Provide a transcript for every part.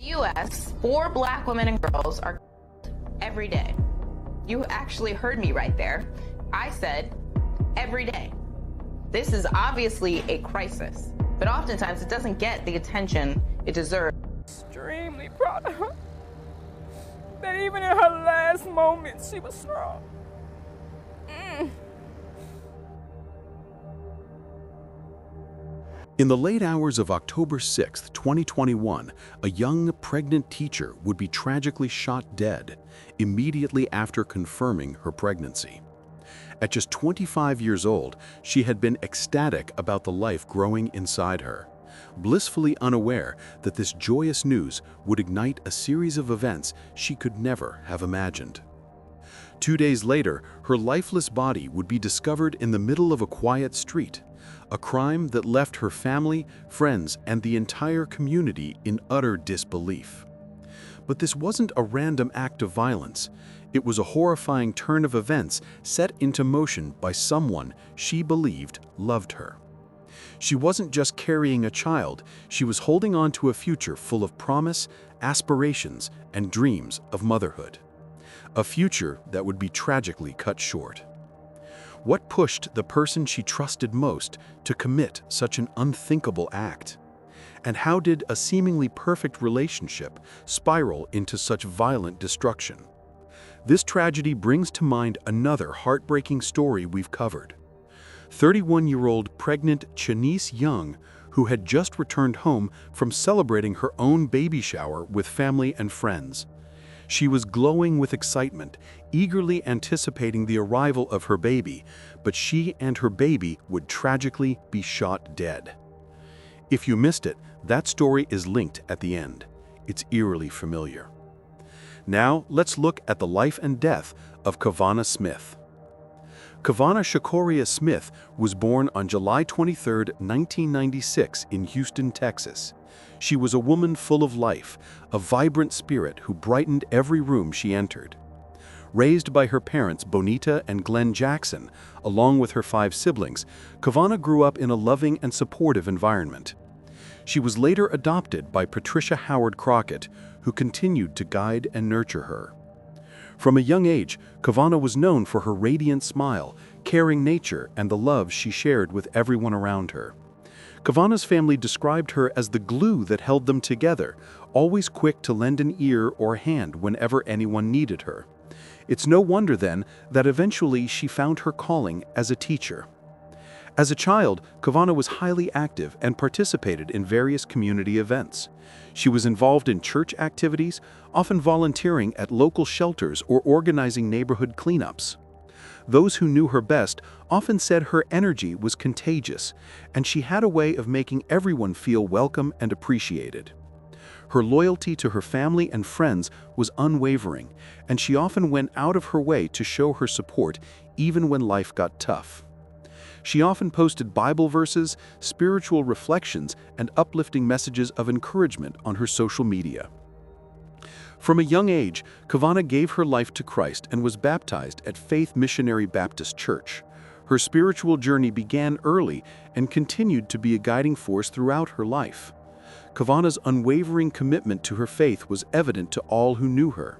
U.S., 4 black women and girls are killed every day. You actually heard me right there. I said every day. This is obviously a crisis, but oftentimes it doesn't get the attention it deserves. Extremely proud of her. That even in her last moments, she was strong. In the late hours of October 6, 2021, a young pregnant teacher would be tragically shot dead immediately after confirming her pregnancy. At just 25 years old, she had been ecstatic about the life growing inside her, blissfully unaware that this joyous news would ignite a series of events she could never have imagined. 2 days later, her lifeless body would be discovered in the middle of a quiet street, a crime that left her family, friends, and the entire community in utter disbelief. But this wasn't a random act of violence. It was a horrifying turn of events set into motion by someone she believed loved her. She wasn't just carrying a child, she was holding on to a future full of promise, aspirations, and dreams of motherhood. A future that would be tragically cut short. What pushed the person she trusted most to commit such an unthinkable act? And how did a seemingly perfect relationship spiral into such violent destruction? This tragedy brings to mind another heartbreaking story we've covered. 31-year-old pregnant Chanice Young, who had just returned home from celebrating her own baby shower with family and friends. She was glowing with excitement, eagerly anticipating the arrival of her baby, but she and her baby would tragically be shot dead. If you missed it, that story is linked at the end. It's eerily familiar. Now, let's look at the life and death of Kavana Smith. Kavana Shakoria Smith was born on July 23, 1996 in Houston, Texas. She was a woman full of life, a vibrant spirit who brightened every room she entered. Raised by her parents Bonita and Glenn Jackson, along with her 5 siblings, Kavana grew up in a loving and supportive environment. She was later adopted by Patricia Howard Crockett, who continued to guide and nurture her. From a young age, Kavana was known for her radiant smile, caring nature, and the love she shared with everyone around her. Kavana's family described her as the glue that held them together, always quick to lend an ear or hand whenever anyone needed her. It's no wonder then that eventually she found her calling as a teacher. As a child, Kavana was highly active and participated in various community events. She was involved in church activities, often volunteering at local shelters or organizing neighborhood cleanups. Those who knew her best often said her energy was contagious, and she had a way of making everyone feel welcome and appreciated. Her loyalty to her family and friends was unwavering, and she often went out of her way to show her support even when life got tough. She often posted Bible verses, spiritual reflections, and uplifting messages of encouragement on her social media. From a young age, Kavana gave her life to Christ and was baptized at Faith Missionary Baptist Church. Her spiritual journey began early and continued to be a guiding force throughout her life. Kavana's unwavering commitment to her faith was evident to all who knew her.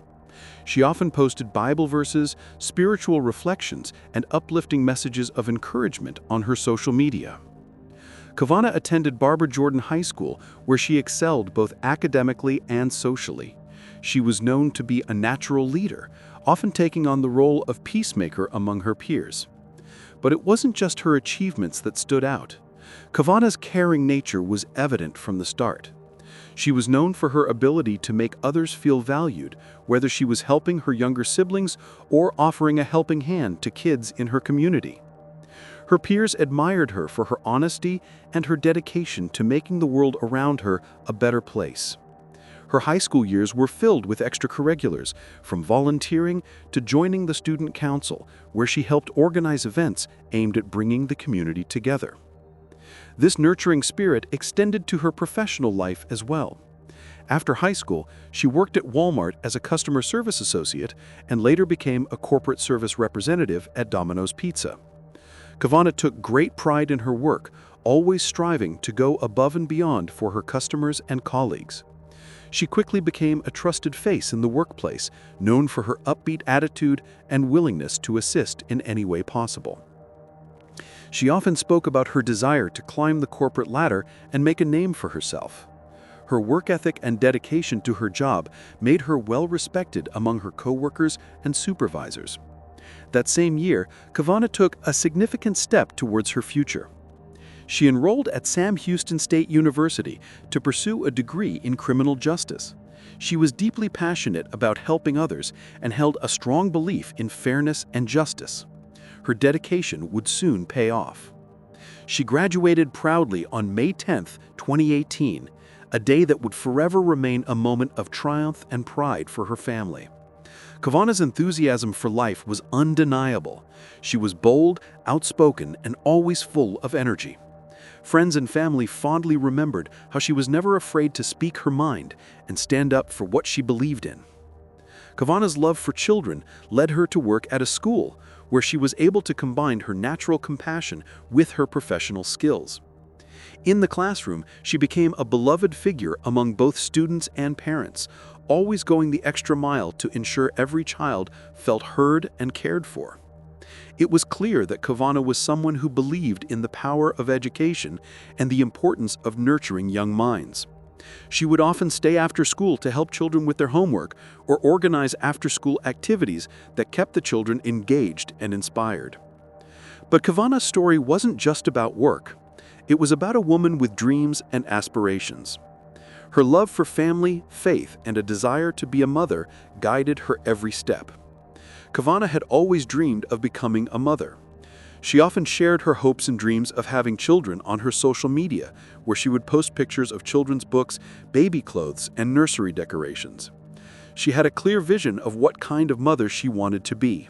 She often posted Bible verses, spiritual reflections, and uplifting messages of encouragement on her social media. Kavana attended Barbara Jordan High School, where she excelled both academically and socially. She was known to be a natural leader, often taking on the role of peacemaker among her peers. But it wasn't just her achievements that stood out. Kavana's caring nature was evident from the start. She was known for her ability to make others feel valued, whether she was helping her younger siblings or offering a helping hand to kids in her community. Her peers admired her for her honesty and her dedication to making the world around her a better place. Her high school years were filled with extracurriculars, from volunteering to joining the student council, where she helped organize events aimed at bringing the community together. This nurturing spirit extended to her professional life as well. After high school, she worked at Walmart as a customer service associate and later became a corporate service representative at Domino's Pizza. Kavana took great pride in her work, always striving to go above and beyond for her customers and colleagues. She quickly became a trusted face in the workplace, known for her upbeat attitude and willingness to assist in any way possible. She often spoke about her desire to climb the corporate ladder and make a name for herself. Her work ethic and dedication to her job made her well respected among her coworkers and supervisors. That same year, Kavana took a significant step towards her future. She enrolled at Sam Houston State University to pursue a degree in criminal justice. She was deeply passionate about helping others and held a strong belief in fairness and justice. Her dedication would soon pay off. She graduated proudly on May 10, 2018, a day that would forever remain a moment of triumph and pride for her family. Kavana's enthusiasm for life was undeniable. She was bold, outspoken, and always full of energy. Friends and family fondly remembered how she was never afraid to speak her mind and stand up for what she believed in. Kavana's love for children led her to work at a school where she was able to combine her natural compassion with her professional skills. In the classroom, she became a beloved figure among both students and parents, always going the extra mile to ensure every child felt heard and cared for. It was clear that Kavana was someone who believed in the power of education and the importance of nurturing young minds. She would often stay after school to help children with their homework or organize after-school activities that kept the children engaged and inspired. But Kavana's story wasn't just about work. It was about a woman with dreams and aspirations. Her love for family, faith, and a desire to be a mother guided her every step. Kavana had always dreamed of becoming a mother. She often shared her hopes and dreams of having children on her social media, where she would post pictures of children's books, baby clothes, and nursery decorations. She had a clear vision of what kind of mother she wanted to be,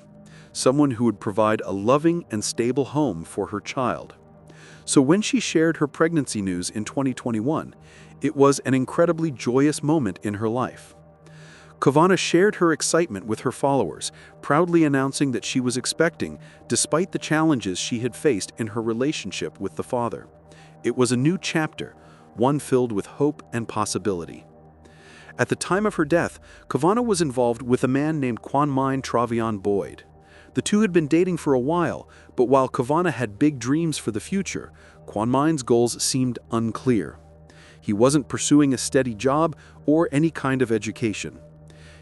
someone who would provide a loving and stable home for her child. So when she shared her pregnancy news in 2021, it was an incredibly joyous moment in her life. Kavana shared her excitement with her followers, proudly announcing that she was expecting, despite the challenges she had faced in her relationship with the father. It was a new chapter, one filled with hope and possibility. At the time of her death, Kavana was involved with a man named Quanmine Travion Boyd. The two had been dating for a while, but while Kavana had big dreams for the future, Quanmine's goals seemed unclear. He wasn't pursuing a steady job or any kind of education.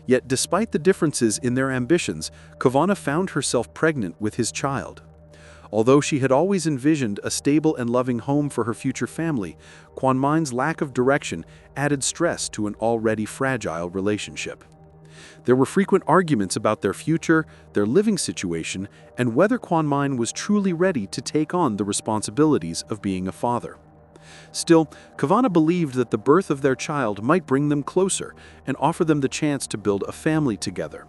Yet despite the differences in their ambitions, Kavana found herself pregnant with his child. Although she had always envisioned a stable and loving home for her future family, Quanmine's lack of direction added stress to an already fragile relationship. There were frequent arguments about their future, their living situation, and whether Quanmine was truly ready to take on the responsibilities of being a father. Still, Kavana believed that the birth of their child might bring them closer and offer them the chance to build a family together.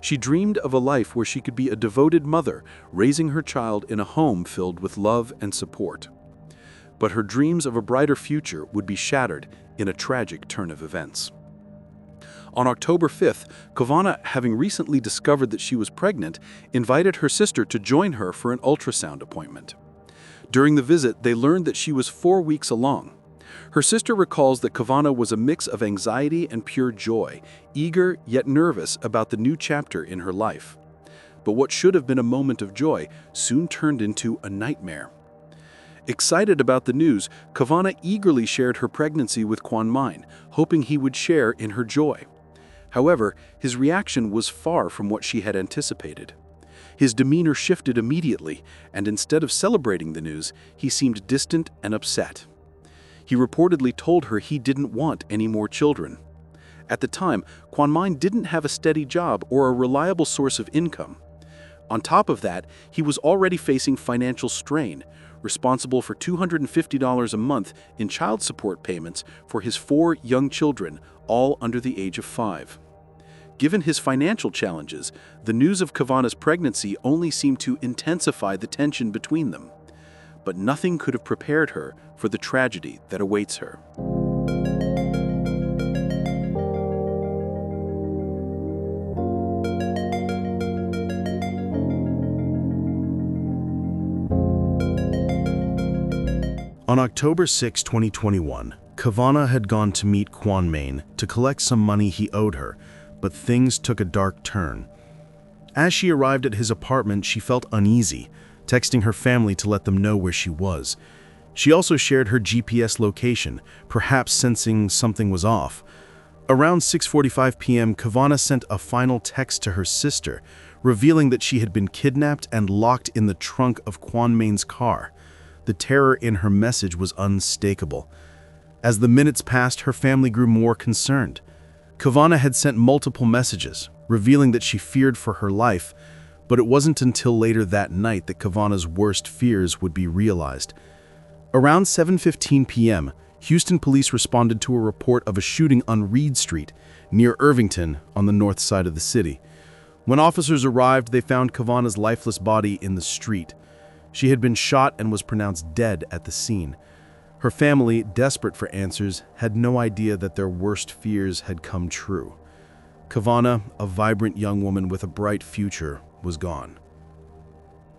She dreamed of a life where she could be a devoted mother, raising her child in a home filled with love and support. But her dreams of a brighter future would be shattered in a tragic turn of events. On October 5th, Kavana, having recently discovered that she was pregnant, invited her sister to join her for an ultrasound appointment. During the visit, they learned that she was 4 weeks along. Her sister recalls that Kavana was a mix of anxiety and pure joy, eager yet nervous about the new chapter in her life. But what should have been a moment of joy soon turned into a nightmare. Excited about the news, Kavana eagerly shared her pregnancy with Quanmine, hoping he would share in her joy. However, his reaction was far from what she had anticipated. His demeanor shifted immediately, and instead of celebrating the news, he seemed distant and upset. He reportedly told her he didn't want any more children. At the time, Quanmine didn't have a steady job or a reliable source of income. On top of that, he was already facing financial strain, responsible for $250 a month in child support payments for his 4 young children, all under the age of 5. Given his financial challenges, the news of Kavana's pregnancy only seemed to intensify the tension between them. But nothing could have prepared her for the tragedy that awaits her. On October 6, 2021, Kavana had gone to meet Kwon Main to collect some money he owed her, but things took a dark turn. As she arrived at his apartment, she felt uneasy, texting her family to let them know where she was. She also shared her GPS location, perhaps sensing something was off. Around 6:45 p.m., Kavana sent a final text to her sister, revealing that she had been kidnapped and locked in the trunk of Kwon Main's car. The terror in her message was unmistakable. As the minutes passed, her family grew more concerned. Kavana had sent multiple messages, revealing that she feared for her life, but it wasn't until later that night that Kavana's worst fears would be realized. Around 7:15 p.m., Houston police responded to a report of a shooting on Reed Street, near Irvington, on the north side of the city. When officers arrived, they found Kavana's lifeless body in the street. She had been shot and was pronounced dead at the scene. Her family, desperate for answers, had no idea that their worst fears had come true. Kavana, a vibrant young woman with a bright future, was gone.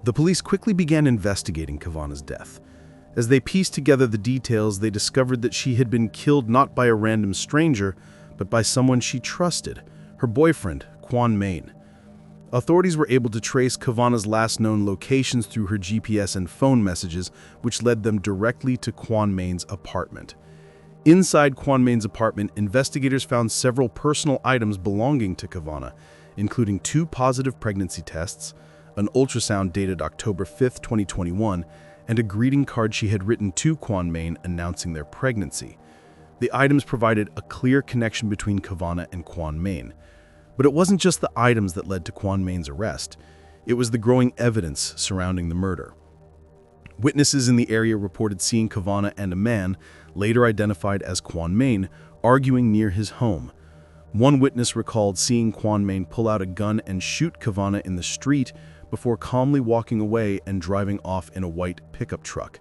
The police quickly began investigating Kavana's death. As they pieced together the details, they discovered that she had been killed not by a random stranger, but by someone she trusted, her boyfriend, Kwon Main. Authorities were able to trace Kavana's last known locations through her GPS and phone messages, which led them directly to Kwon Main's apartment. Inside Kwon Main's apartment, investigators found several personal items belonging to Kavana, including 2 positive pregnancy tests, an ultrasound dated October 5, 2021, and a greeting card she had written to Kwon Main announcing their pregnancy. The items provided a clear connection between Kavana and Kwon Main. But it wasn't just the items that led to Kwon Main's arrest. It was the growing evidence surrounding the murder. Witnesses in the area reported seeing Kavana and a man, later identified as Kwon Main, arguing near his home. One witness recalled seeing Kwon Main pull out a gun and shoot Kavana in the street before calmly walking away and driving off in a white pickup truck.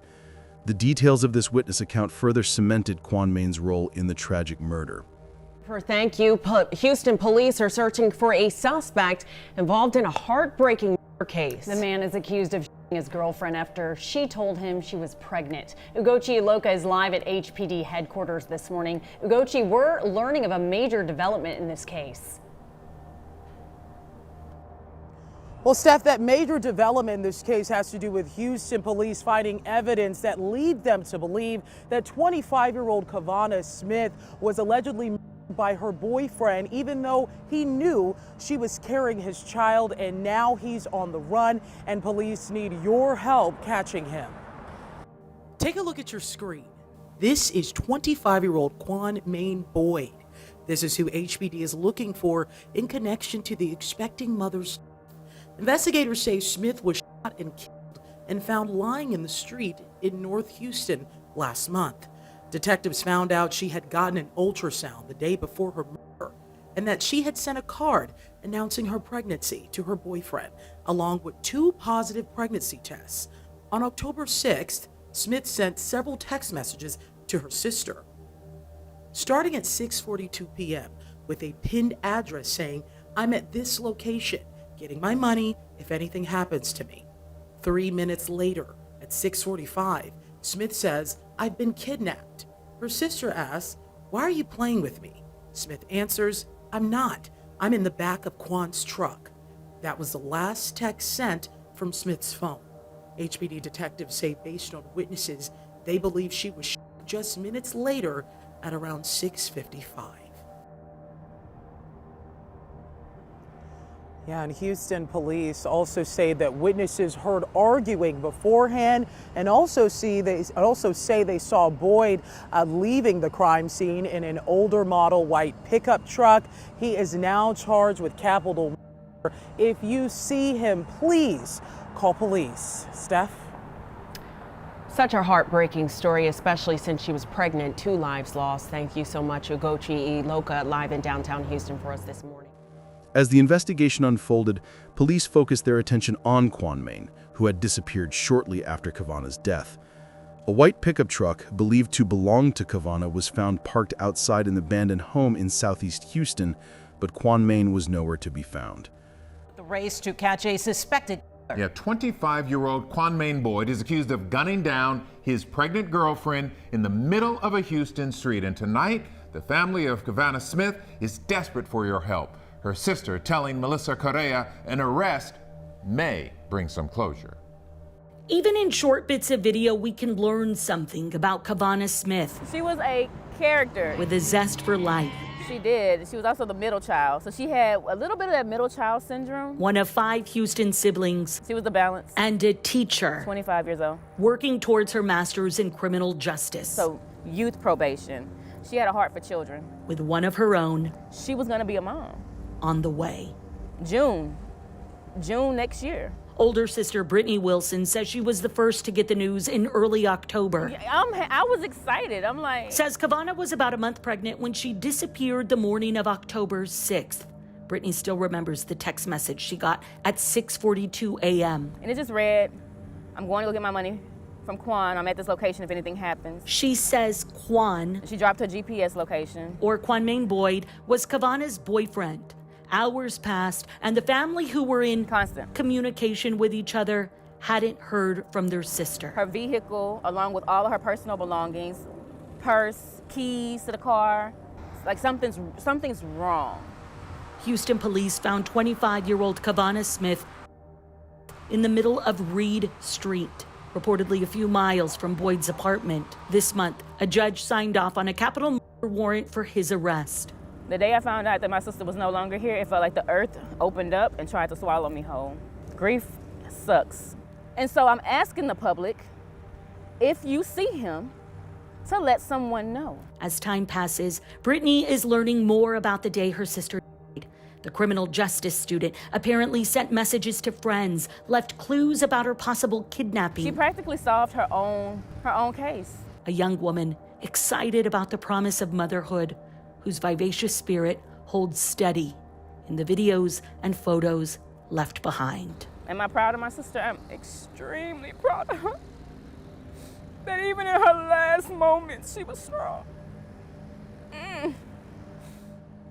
The details of this witness account further cemented Kwon Main's role in the tragic murder. Thank you. Houston police are searching for a suspect involved in a heartbreaking murder case. The man is accused of shooting his girlfriend after she told him she was pregnant. Ugochi Iloka is live at HPD headquarters this morning. Ugochi, we're learning of a major development in this case. Well, Steph, that major development in this case has to do with Houston police finding evidence that lead them to believe that 25-year-old Kavana Smith was allegedly murdered by her boyfriend, even though he knew she was carrying his child, and now he's on the run, and police need your help catching him. Take a look at your screen. This is 25-year-old Kwon Main Boyd. This is who HPD is looking for in connection to the expecting mother's death. Investigators say Smith was shot and killed and found lying in the street in North Houston last month. Detectives found out she had gotten an ultrasound the day before her murder and that she had sent a card announcing her pregnancy to her boyfriend, along with 2 positive pregnancy tests. On October 6th, Smith sent several text messages to her sister, starting at 6:42 p.m. with a pinned address saying, "I'm at this location, getting my money if anything happens to me." 3 minutes later, at 6:45, Smith says, "I've been kidnapped." Her sister asks, "Why are you playing with me?" Smith answers, "I'm not. I'm in the back of Kwon's truck." That was the last text sent from Smith's phone. HPD detectives say, based on witnesses, they believe she was shot just minutes later at around 6:55. Yeah, and Houston police also say that witnesses heard arguing beforehand, and also say they saw Boyd leaving the crime scene in an older model white pickup truck. He is now charged with capital murder. If you see him, please call police. Steph? Such a heartbreaking story, especially since she was pregnant. 2 lives lost. Thank you so much, Ugochi Iloka, live in downtown Houston for us this morning. As the investigation unfolded, police focused their attention on Kwon Main, who had disappeared shortly after Kavana's death. A white pickup truck, believed to belong to Kavana, was found parked outside an abandoned home in southeast Houston, but Kwon Main was nowhere to be found. The race to catch a suspected Yeah, 25-year-old Quanmaine Boyd is accused of gunning down his pregnant girlfriend in the middle of a Houston street. And tonight, the family of Kavana Smith is desperate for your help. Her sister telling Melissa Correa an arrest may bring some closure. Even in short bits of video, we can learn something about Kavana Smith. She was a character. With a zest for life. She did. She was also the middle child. So she had a little bit of that middle child syndrome. One of 5 Houston siblings. She was the balance. And a teacher. 25 years old. Working towards her master's in criminal justice. So youth probation. She had a heart for children. With one of her own. She was going to be a mom. On the way. June next year. Older sister Brittany Wilson says she was the first to get the news in early October. I was excited. I'm like... Says Kavana was about a month pregnant when she disappeared the morning of October 6th. Brittany still remembers the text message she got at 6:42 a.m. And it just read, I'm going to go get my money from Quan. I'm at this location if anything happens. She says Quan... She dropped her GPS location. Or Quanmaine Boyd was Kavana's boyfriend. Hours passed, and the family who were in constant communication with each other hadn't heard from their sister. Her vehicle, along with all of her personal belongings, purse, keys to the car, like something's wrong. Houston police found 25-year-old Kavana Smith in the middle of Reed Street, reportedly a few miles from Boyd's apartment. This month, a judge signed off on a capital murder warrant for his arrest. The day I found out that my sister was no longer here, it felt like the earth opened up and tried to swallow me whole. Grief sucks. And so I'm asking the public, if you see him, to let someone know. As time passes, Brittany is learning more about the day her sister died. The criminal justice student apparently sent messages to friends, left clues about her possible kidnapping. She practically solved her own case. A young woman excited about the promise of motherhood, whose vivacious spirit holds steady in the videos and photos left behind. Am I proud of my sister? I'm extremely proud of her. That even in her last moments, she was strong.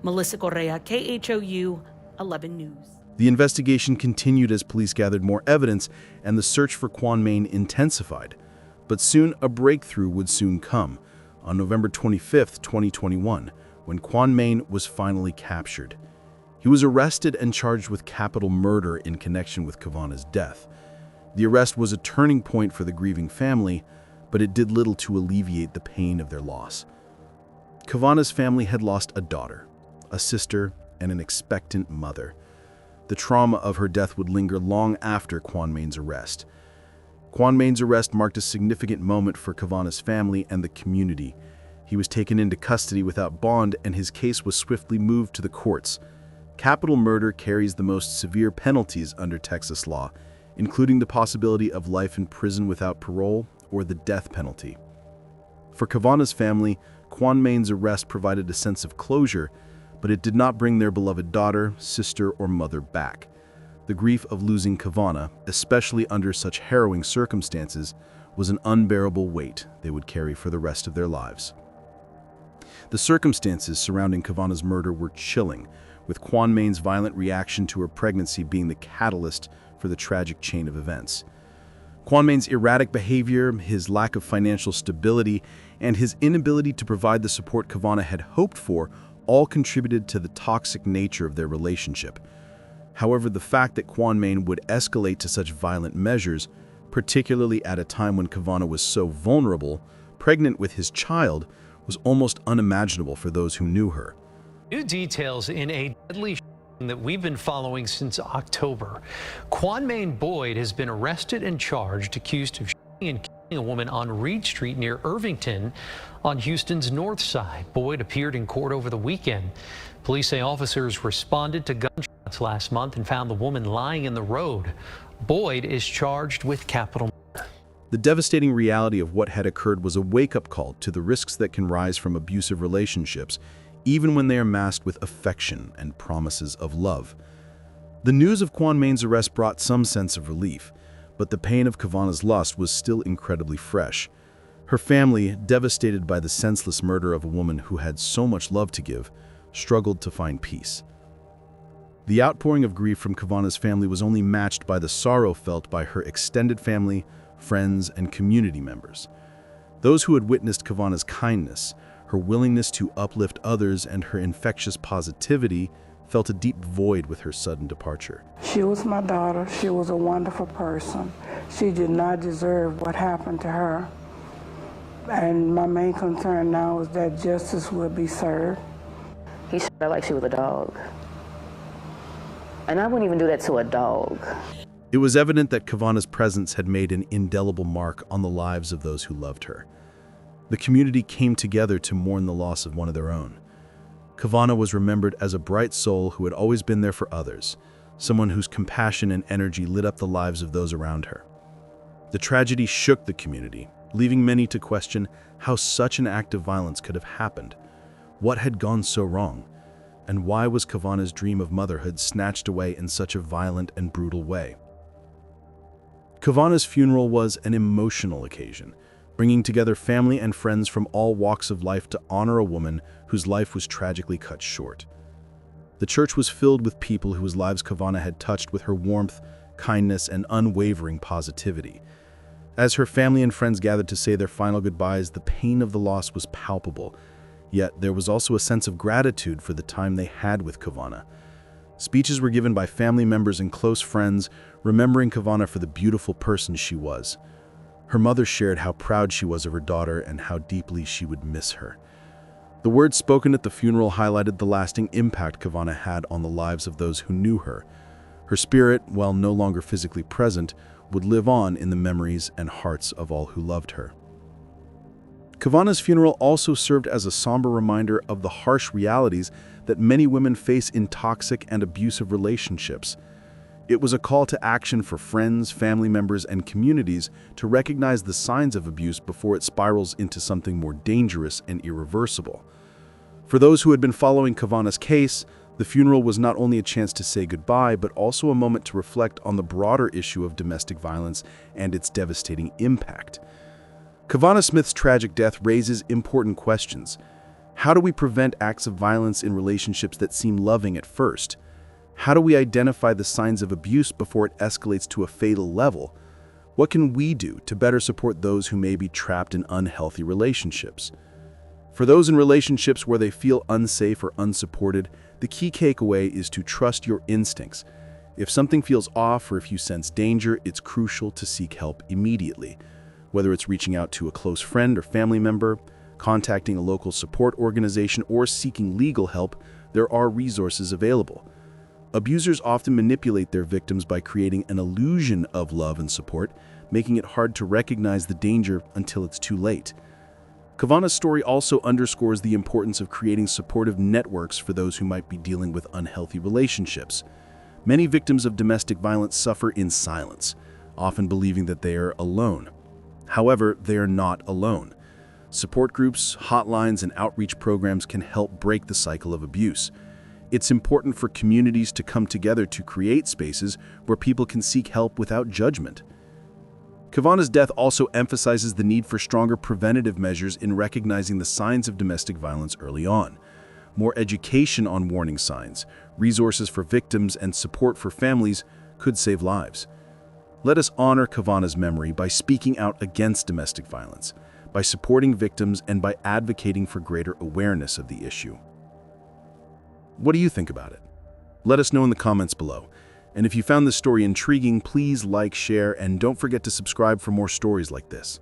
Melissa Correa, KHOU 11 News. The investigation continued as police gathered more evidence and the search for Quanmaine intensified. But soon a breakthrough would soon come. On November 25th, 2021, when Quanmaine was finally captured. He was arrested and charged with capital murder in connection with Kavana's death. The arrest was a turning point for the grieving family, but it did little to alleviate the pain of their loss. Kavana's family had lost a daughter, a sister, and an expectant mother. The trauma of her death would linger long after Quanmaine's arrest. Quanmaine's arrest marked a significant moment for Kavana's family and the community. He was taken into custody without bond, and his case was swiftly moved to the courts. Capital murder carries the most severe penalties under Texas law, including the possibility of life in prison without parole or the death penalty. For Kavana's family, Quanmaine's arrest provided a sense of closure, but it did not bring their beloved daughter, sister, or mother back. The grief of losing Kavana, especially under such harrowing circumstances, was an unbearable weight they would carry for the rest of their lives. The circumstances surrounding Kavana's murder were chilling, with Quanmaine's violent reaction to her pregnancy being the catalyst for the tragic chain of events. Quanmaine's erratic behavior, his lack of financial stability, and his inability to provide the support Kavana had hoped for all contributed to the toxic nature of their relationship. However, the fact that Quanmaine would escalate to such violent measures, particularly at a time when Kavana was so vulnerable, pregnant with his child, was almost unimaginable for those who knew her. New details in a deadly shooting that we've been following since October. Quanmaine Boyd has been arrested and charged, accused of shooting and killing a woman on Reed Street near Irvington on Houston's north side. Boyd appeared in court over the weekend. Police say officers responded to gunshots last month and found the woman lying in the road. Boyd is charged with capital murder. The devastating reality of what had occurred was a wake-up call to the risks that can rise from abusive relationships, even when they are masked with affection and promises of love. The news of Quanmaine's arrest brought some sense of relief, but the pain of Kavana's loss was still incredibly fresh. Her family, devastated by the senseless murder of a woman who had so much love to give, struggled to find peace. The outpouring of grief from Kavana's family was only matched by the sorrow felt by her extended family, friends, and community members. Those who had witnessed Kavana's kindness, her willingness to uplift others, and her infectious positivity felt a deep void with her sudden departure. She was my daughter. She was a wonderful person. She did not deserve what happened to her. And my main concern now is that justice will be served. He shot her like she was a dog. And I wouldn't even do that to a dog. It was evident that Kavana's presence had made an indelible mark on the lives of those who loved her. The community came together to mourn the loss of one of their own. Kavana was remembered as a bright soul who had always been there for others, someone whose compassion and energy lit up the lives of those around her. The tragedy shook the community, leaving many to question how such an act of violence could have happened. What had gone so wrong? And why was Kavana's dream of motherhood snatched away in such a violent and brutal way? Kavana's funeral was an emotional occasion, bringing together family and friends from all walks of life to honor a woman whose life was tragically cut short. The church was filled with people whose lives Kavana had touched with her warmth, kindness, and unwavering positivity. As her family and friends gathered to say their final goodbyes, the pain of the loss was palpable, yet there was also a sense of gratitude for the time they had with Kavana. Speeches were given by family members and close friends, remembering Kavana for the beautiful person she was. Her mother shared how proud she was of her daughter and how deeply she would miss her. The words spoken at the funeral highlighted the lasting impact Kavana had on the lives of those who knew her. Her spirit, while no longer physically present, would live on in the memories and hearts of all who loved her. Kavana's funeral also served as a somber reminder of the harsh realities that many women face in toxic and abusive relationships. It was a call to action for friends, family members, and communities to recognize the signs of abuse before it spirals into something more dangerous and irreversible. For those who had been following Kavana's case, the funeral was not only a chance to say goodbye, but also a moment to reflect on the broader issue of domestic violence and its devastating impact. Kavana Smith's tragic death raises important questions. How do we prevent acts of violence in relationships that seem loving at first? How do we identify the signs of abuse before it escalates to a fatal level? What can we do to better support those who may be trapped in unhealthy relationships? For those in relationships where they feel unsafe or unsupported, the key takeaway is to trust your instincts. If something feels off or if you sense danger, it's crucial to seek help immediately. Whether it's reaching out to a close friend or family member, contacting a local support organization, or seeking legal help, there are resources available. Abusers often manipulate their victims by creating an illusion of love and support, making it hard to recognize the danger until it's too late. Kavana's story also underscores the importance of creating supportive networks for those who might be dealing with unhealthy relationships. Many victims of domestic violence suffer in silence, often believing that they are alone. However, they are not alone. Support groups, hotlines, and outreach programs can help break the cycle of abuse. It's important for communities to come together to create spaces where people can seek help without judgment. Kavana's death also emphasizes the need for stronger preventative measures in recognizing the signs of domestic violence early on. More education on warning signs, resources for victims, and support for families could save lives. Let us honor Kavana's memory by speaking out against domestic violence, by supporting victims, and by advocating for greater awareness of the issue. What do you think about it? Let us know in the comments below. And if you found this story intriguing, please like, share, and don't forget to subscribe for more stories like this.